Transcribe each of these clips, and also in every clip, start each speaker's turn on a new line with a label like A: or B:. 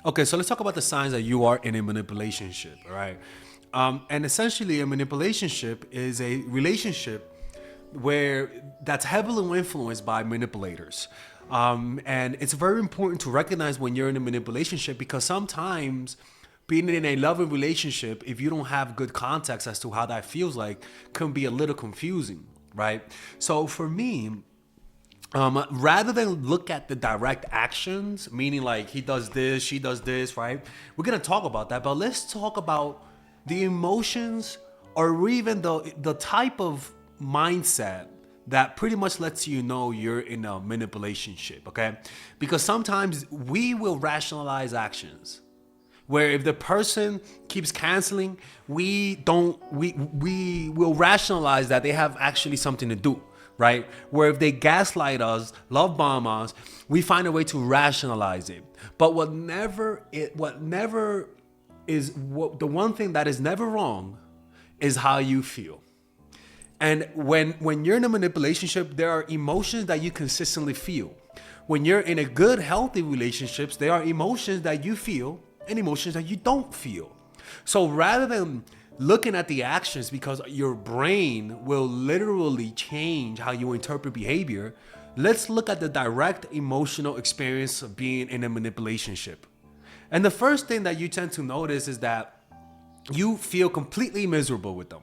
A: Okay, so let's talk about the signs that you are in a manipulationship, all right? And essentially, a manipulationship is a relationship where that's heavily influenced by manipulators. And it's very important to recognize when you're in a manipulationship because sometimes being in a loving relationship, if you don't have good context as to how that feels like, can be a little confusing, right? So for me, rather than look at the direct actions, meaning like he does this, she does this, right? We're gonna talk about that, but let's talk about the emotions or even the type of mindset that pretty much lets you know you're in a manipulationship, okay? Because sometimes we will rationalize actions where if the person keeps canceling, we will rationalize that they have actually something to do, right? Where if they gaslight us, love bomb us, we find a way to rationalize it. But what never is what the one thing that is never wrong is how you feel. And when you're in a manipulationship, there are emotions that you consistently feel. When you're in a good, healthy relationships, there are emotions that you feel and emotions that you don't feel. So rather than looking at the actions, because your brain will literally change how you interpret behavior, let's look at the direct emotional experience of being in a manipulationship. And the first thing that you tend to notice is that you feel completely miserable with them.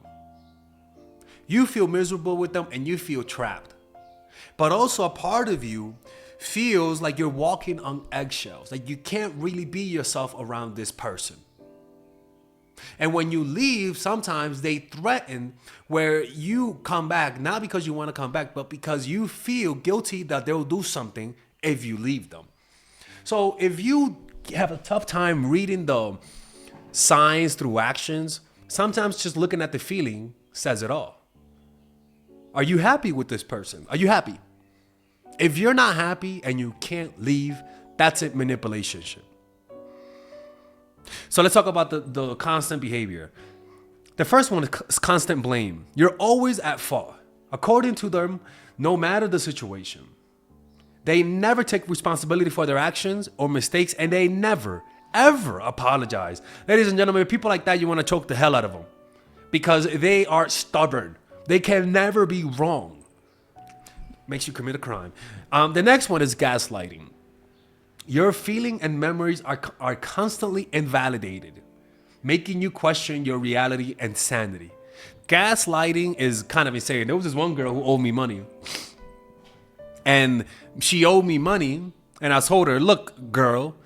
A: You feel miserable with them and you feel trapped. But also a part of you feels like you're walking on eggshells, like you can't really be yourself around this person. And when you leave, sometimes they threaten where you come back, not because you want to come back, but because you feel guilty that they'll do something if you leave them. So if you have a tough time reading the signs through actions, sometimes just looking at the feeling says it all. Are you happy with this person? Are you happy? If you're not happy and you can't leave, that's it, manipulationship. So let's talk about the constant behavior. The first one is constant blame. You're always at fault. According to them, no matter the situation, they never take responsibility for their actions or mistakes, and they never, ever apologize. Ladies and gentlemen, people like that, you want to choke the hell out of them because they are stubborn. They can never be wrong. Makes you commit a crime. The next one is gaslighting. Your feeling and memories are constantly invalidated, making you question your reality and sanity. Gaslighting is kind of insane. There was this one girl who owed me money. And she owed me money. And I told her, look, girl,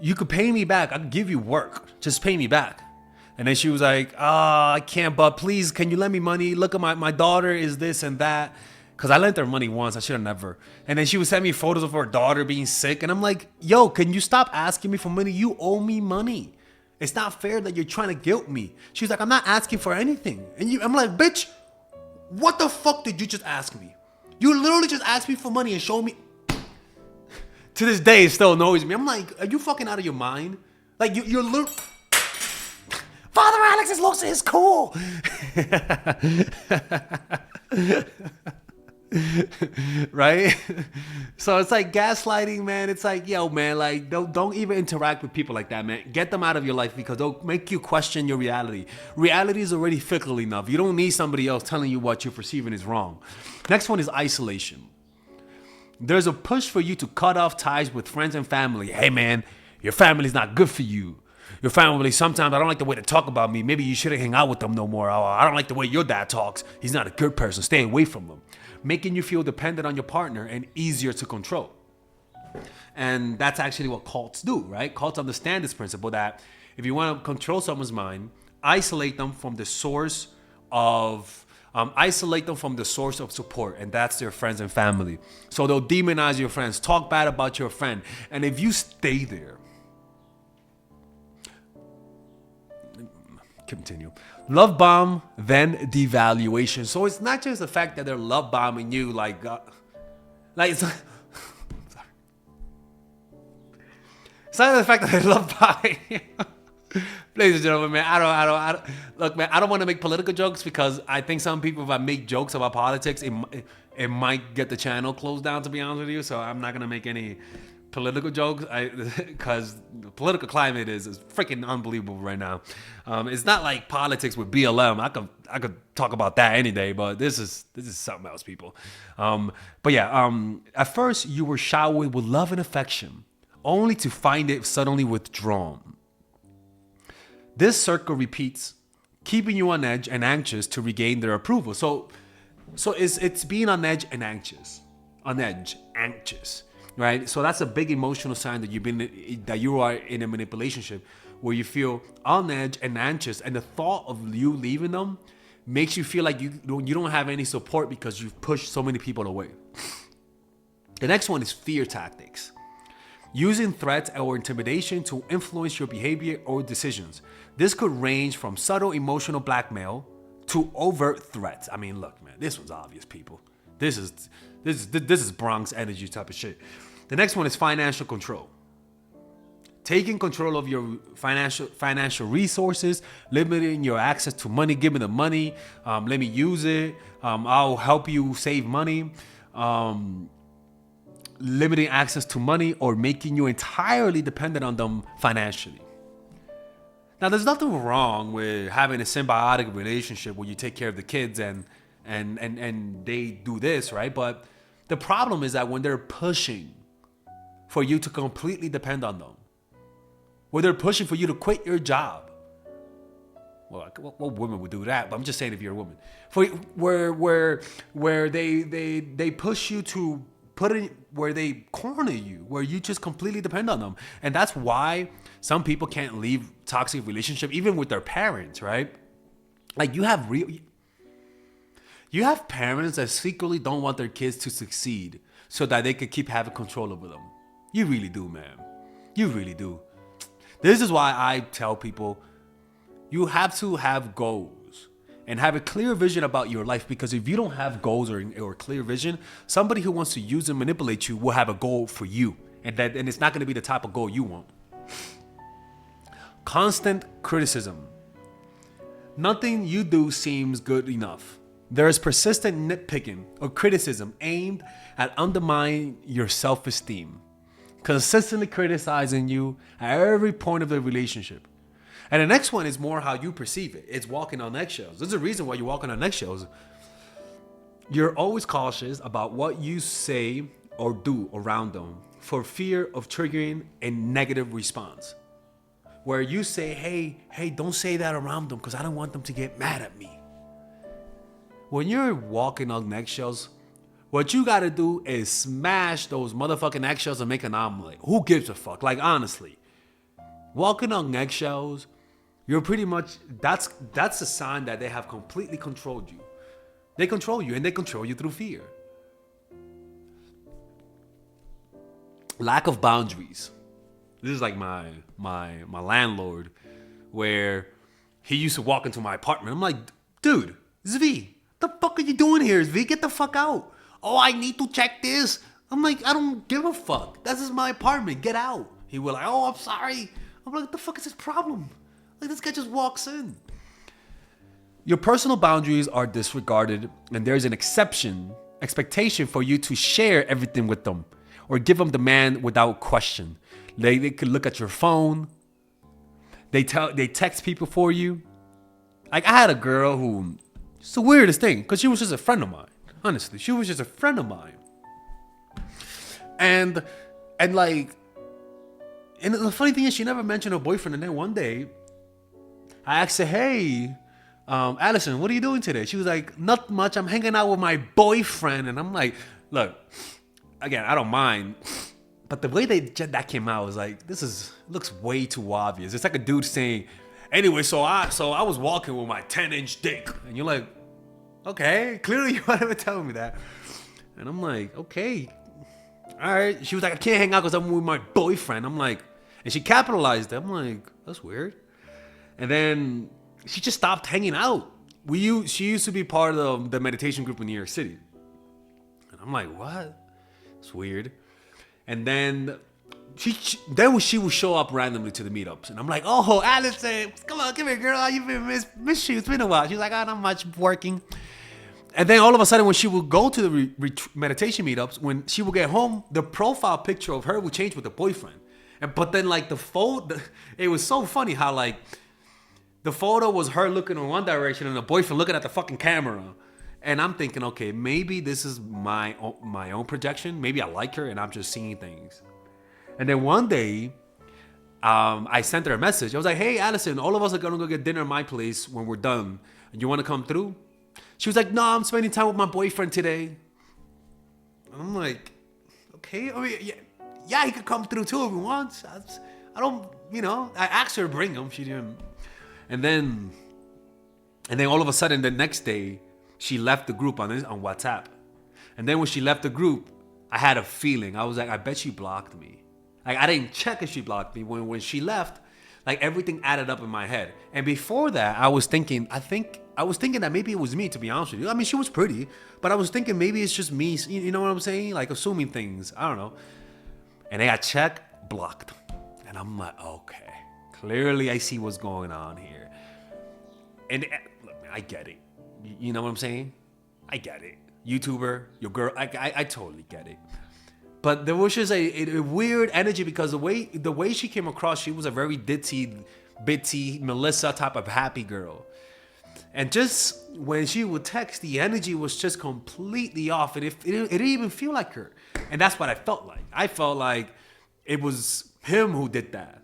A: you could pay me back. I could give you work. Just pay me back. And then she was like, I can't, but please, can you lend me money? Look at my daughter is this and that. Because I lent her money once. I should have never. And then she would send me photos of her daughter being sick. And I'm like, yo, can you stop asking me for money? You owe me money. It's not fair that you're trying to guilt me. She's like, I'm not asking for anything. And I'm like, bitch, what the fuck did you just ask me? You literally just asked me for money and showed me. To this day, it still annoys me. I'm like, are you fucking out of your mind? Like, you're literally... Father Alex's looks is cool. Right? So it's like gaslighting, man. It's like, yo, man, like don't even interact with people like that, man. Get them out of your life because they'll make you question your reality. Reality is already fickle enough. You don't need somebody else telling you what you're perceiving is wrong. Next one is isolation. There's a push for you to cut off ties with friends and family. Hey, man, your family's not good for you. Your family, sometimes I don't like the way they talk about me. Maybe you shouldn't hang out with them no more. Oh, I don't like the way your dad talks. He's not a good person. Stay away from him. Making you feel dependent on your partner and easier to control. And that's actually what cults do, right? Cults understand this principle that if you want to control someone's mind, isolate them from the source of support, and that's their friends and family. So they'll demonize your friends, talk bad about your friend, and if you stay there, continue. Love bomb, then devaluation. So it's not just the fact that they're love bombing you, like it's not, sorry. It's not the fact that they love bombing you. Ladies and gentlemen, man, I don't, look, man, I don't want to make political jokes because I think some people, if I make jokes about politics, it might get the channel closed down, to be honest with you. So I'm not going to make any political jokes, because the political climate is freaking unbelievable right now. It's not like politics with BLM. I could talk about that any day, but this is something else, people. But yeah, at first you were showered with love and affection, only to find it suddenly withdrawn. This circle repeats, keeping you on edge and anxious to regain their approval. So it's being on edge and anxious, anxious, right? So that's a big emotional sign that you are in a manipulationship where you feel on edge and anxious, and the thought of you leaving them makes you feel like you don't have any support because you've pushed so many people away. The next one is fear tactics. Using threats or intimidation to influence your behavior or decisions. This could range from subtle emotional blackmail to overt threats. I mean, look, man, this one's obvious, people. This is Bronx energy type of shit. The next one is financial control. Taking control of your financial resources, limiting your access to money, give me the money, let me use it, I'll help you save money, limiting access to money, or making you entirely dependent on them financially. Now, there's nothing wrong with having a symbiotic relationship where you take care of the kids and they do this, right? But the problem is that when they're pushing for you to completely depend on them, where they're pushing for you to quit your job. Well, what woman would do that? But I'm just saying, if you're a woman, where they push you to put it where they corner you, where you just completely depend on them. And that's why some people can't leave toxic relationship, even with their parents, right? Like you have parents that secretly don't want their kids to succeed so that they could keep having control over them. You really do, man. You really do. This is why I tell people you have to have goals and have a clear vision about your life, because if you don't have goals or clear vision, somebody who wants to use and manipulate you will have a goal for you, and it's not going to be the type of goal you want. Constant criticism. Nothing you do seems good enough. There is persistent nitpicking or criticism aimed at undermining your self-esteem, consistently criticizing you at every point of the relationship. And the next one is more how you perceive it. It's walking on eggshells. There's a reason why you're walking on eggshells. You're always cautious about what you say or do around them for fear of triggering a negative response. Where you say, hey, don't say that around them because I don't want them to get mad at me. When you're walking on eggshells, what you gotta do is smash those motherfucking eggshells and make an omelet. Who gives a fuck? Like, honestly. Walking on eggshells, you're pretty much, that's a sign that they have completely controlled you. They control you, and they control you through fear. Lack of boundaries. This is like my landlord, where he used to walk into my apartment. I'm like, dude, Zvi, the fuck are you doing here, Zvi? Get the fuck out. Oh, I need to check this. I'm like, I don't give a fuck. This is my apartment. Get out. He was like, oh, I'm sorry. I'm like, what the fuck is his problem? Like, this guy just walks in. Your personal boundaries are disregarded, and there's an expectation for you to share everything with them or give them demand without question. They could look at your phone. They text people for you. Like, I had a girl who, it's the weirdest thing, because she was just a friend of mine. Honestly, she was just a friend of mine. And the funny thing is, she never mentioned her boyfriend. And then one day, I asked her, hey, Allison, what are you doing today? She was like, not much. I'm hanging out with my boyfriend. And I'm like, look, again, I don't mind. But the way that came out was like, looks way too obvious. It's like a dude saying, anyway, so I was walking with my 10-inch dick. And you're like, okay, clearly you weren't even telling me that. And I'm like, okay, all right. She was like, I can't hang out because I'm with my boyfriend. I'm like, and she capitalized it. I'm like, that's weird. And then she just stopped hanging out. She used to be part of the meditation group in New York City. And I'm like, what? It's weird. And then she would show up randomly to the meetups. And I'm like, oh, Allison, come on, come here, girl. You've been miss you. It's been a while. She's like, oh, not much, working. And then all of a sudden, when she would go to the meditation meetups, when she would get home, the profile picture of her would change with the boyfriend. But then like the photo, it was so funny how like the photo was her looking in one direction and the boyfriend looking at the fucking camera. And I'm thinking, okay, maybe this is my own projection. Maybe I like her and I'm just seeing things. And then one day, I sent her a message. I was like, hey, Allison, all of us are going to go get dinner at my place when we're done. You want to come through? She was like, no, I'm spending time with my boyfriend today. And I'm like, okay. I mean, yeah, he could come through too if he wants. I don't, I asked her to bring him. She didn't. And then all of a sudden, the next day, she left the group on WhatsApp. And then when she left the group, I had a feeling. I was like, I bet she blocked me. Like, I didn't check if she blocked me. When she left, like, everything added up in my head. And before that, I was thinking that maybe it was me, to be honest with you. I mean, she was pretty, but I was thinking maybe it's just me. You know what I'm saying? Like, assuming things. I don't know. And I got checked, blocked. And I'm like, okay, clearly I see what's going on here. And look, I get it. You know what I'm saying? I get it. YouTuber, your girl, I totally get it. But there was just a weird energy because the way she came across, she was a very ditzy, bitty, Melissa type of happy girl. And just when she would text, the energy was just completely off. And it didn't even feel like her. And that's what I felt like. I felt like it was him who did that,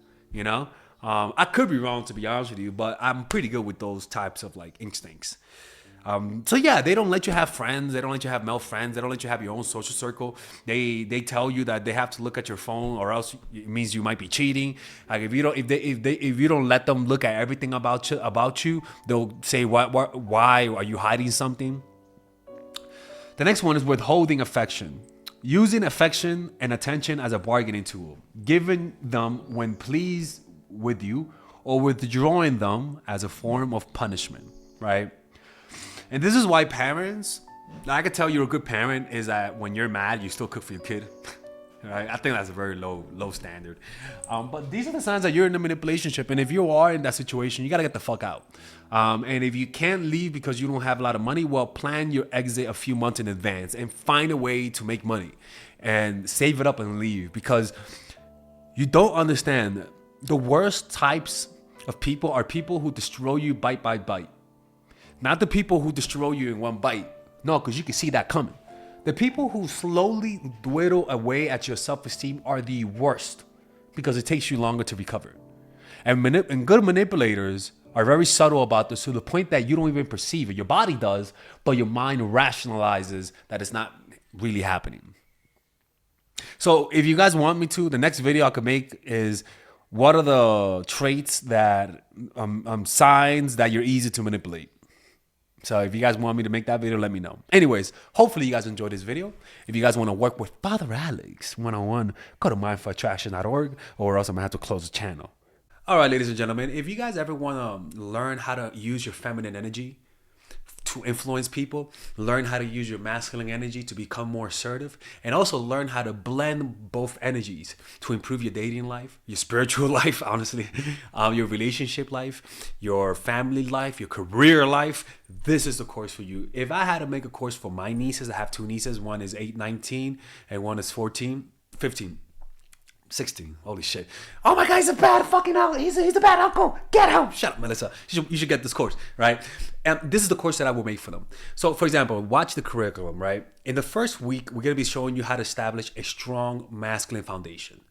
A: I could be wrong, to be honest with you, but I'm pretty good with those types of like instincts. So yeah, they don't let you have friends. They don't let you have male friends. They don't let you have your own social circle. They tell you that they have to look at your phone, or else it means you might be cheating. Like if you don't let them look at everything about you, they'll say why are you hiding something? The next one is withholding affection. Using affection and attention as a bargaining tool, giving them when pleased with you, or withdrawing them as a form of punishment, right? And this is why parents, I could tell you're a good parent is that when you're mad, you still cook for your kid. Right? I think that's a very low standard. But these are the signs that you're in a manipulationship. And if you are in that situation, you got to get the fuck out. And if you can't leave because you don't have a lot of money, well, plan your exit a few months in advance and find a way to make money and save it up and leave, because you don't understand. The worst types of people are people who destroy you bite by bite. Not the people who destroy you in one bite. No, because you can see that coming. The people who slowly dwindle away at your self-esteem are the worst, because it takes you longer to recover. And good manipulators are very subtle about this, to the point that you don't even perceive it. Your body does, but your mind rationalizes that it's not really happening. So if you guys want me to, the next video I could make is, what are the traits that, signs that you're easy to manipulate? So if you guys want me to make that video, let me know. Anyways, hopefully you guys enjoyed this video. If you guys want to work with Father Alex one-on-one, go to mindforattraction.org, or else I'm going to have to close the channel. All right, ladies and gentlemen, if you guys ever want to learn how to use your feminine energy to influence people, learn how to use your masculine energy to become more assertive, and also learn how to blend both energies to improve your dating life, your spiritual life, honestly, your relationship life, your family life, your career life, this is the course for you. If I had to make a course for my nieces, I have two nieces. One is 19 and one is 15. 16. Holy shit. Oh my God, he's a bad fucking uncle. He's a bad uncle. Get him. Shut up, Melissa. You should get this course, right? And this is the course that I will make for them. So, for example, watch the curriculum, right? In the first week, we're going to be showing you how to establish a strong masculine foundation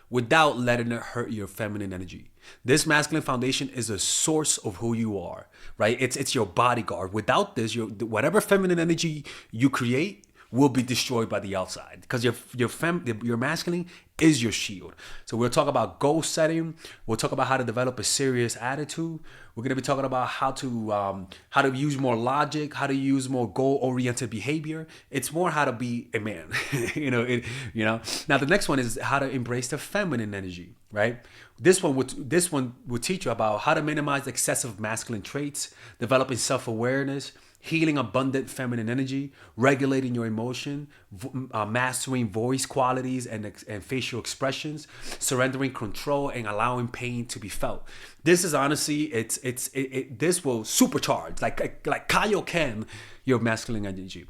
A: without letting it hurt your feminine energy. This masculine foundation is a source of who you are, right? It's your bodyguard. Without this, whatever feminine energy you create will be destroyed by the outside, because your masculine is your shield. So we'll talk about goal setting. We'll talk about how to develop a serious attitude. We're going to be talking about how to use more logic, how to use more goal-oriented behavior. It's more how to be a man. Now the next one is how to embrace the feminine energy, right? This one would teach you about how to minimize excessive masculine traits, developing self-awareness, healing abundant feminine energy, regulating your emotion, mastering voice qualities and facial facial expressions, surrendering control, and allowing pain to be felt. This is honestly, this will supercharge, like Kaioken, your masculine energy.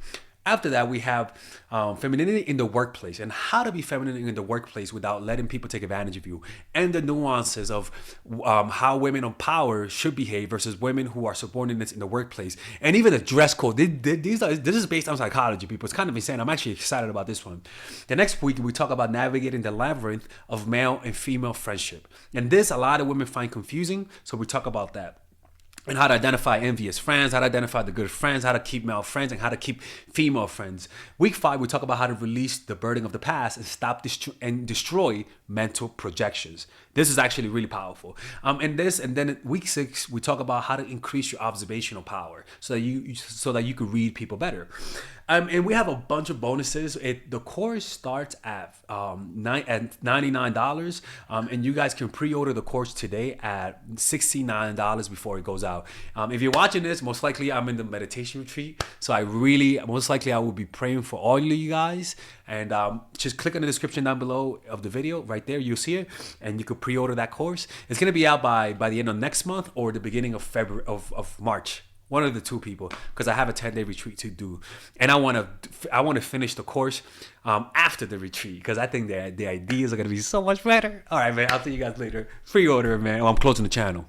A: After that, we have femininity in the workplace and how to be feminine in the workplace without letting people take advantage of you, and the nuances of how women on power should behave versus women who are subordinates in the workplace, and even the dress code. This is based on psychology, people. It's kind of insane. I'm actually excited about this one. The next week, we talk about navigating the labyrinth of male and female friendship. And this, a lot of women find confusing, so we talk about that. And how to identify envious friends, how to identify the good friends, how to keep male friends, and how to keep female friends. Week 5, we talk about how to release the burden of the past and stop and destroy mental projections. This is actually really powerful. And then week 6, we talk about how to increase your observational power so that you could read people better. And we have a bunch of bonuses. The course starts at $99, and you guys can pre-order the course today at $69 before it goes out. If you're watching this, most likely I'm in the meditation retreat, so most likely I will be praying for all of you guys. And just click on the description down below of the video. Right there, you'll see it, and you could pre-order that course. It's gonna be out by the end of next month or the beginning of February of March. One of the two, people, because I have a 10-day retreat to do, and I want to finish the course after the retreat, because I think the ideas are gonna be so much better. All right, man. I'll see you guys later. Pre-order, man. I'm closing the channel.